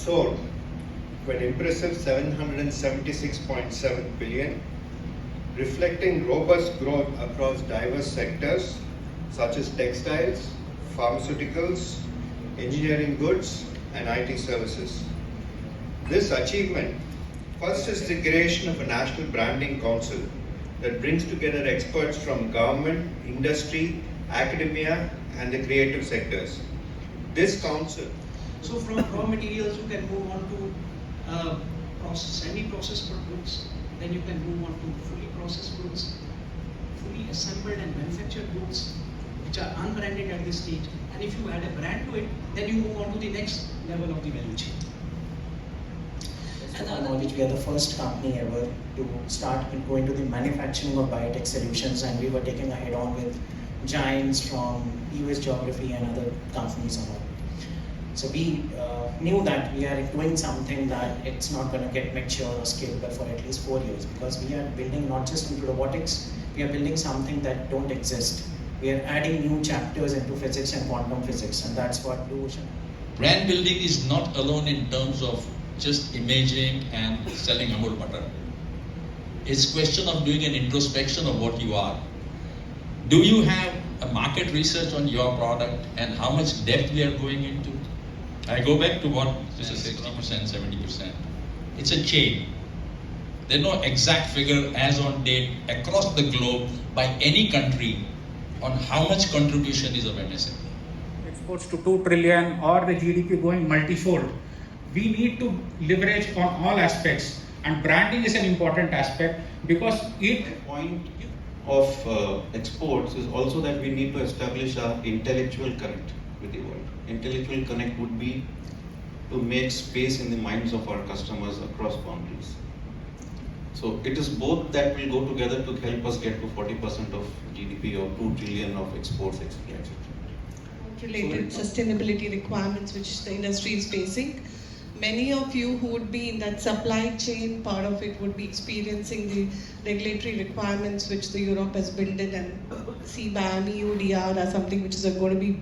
sold to an impressive 776.7 billion, reflecting robust growth across diverse sectors such as textiles, pharmaceuticals, engineering goods, and IT services. This achievement first is the creation of a national branding council that brings together experts from government, industry, academia, and the creative sectors. This council. So from raw materials, you can move on to semi-processed goods. Then you can move on to fully processed goods, fully assembled and manufactured goods, which are unbranded at this stage. And if you add a brand to it, then you move on to the next level of the value chain. To my knowledge, we are the first company ever to start go into the manufacturing of biotech solutions, and we were taking a head on with giants from US geography and other companies and all. So we knew that we are doing something that it's not going to get mature or scalable for at least 4 years, because we are building not just into robotics, we are building something that don't exist. We are adding new chapters into physics and quantum physics, and that's what Blue Ocean. Brand building is not alone in terms of just imaging and selling Amul butter. It's a question of doing an introspection of what you are. Do you have a market research on your product and how much depth we are going into? I go back to what this is 60%, 70%. It's a chain. There's no exact figure as on date across the globe by any country on how much contribution is of MSME. Exports to 2 trillion or the GDP going multifold. We need to leverage on all aspects, and branding is an important aspect because it. The point of exports is also that we need to establish our intellectual connect with the world. Intellectual connect would be to make space in the minds of our customers across boundaries. So it is both that will go together to help us get to 40% of GDP or 2 trillion of exports, etc. Related sustainability requirements which the industry is facing. Many of you who would be in that supply chain part of it would be experiencing the regulatory requirements which the Europe has built in, and CBAM, EUDR are something which is going to be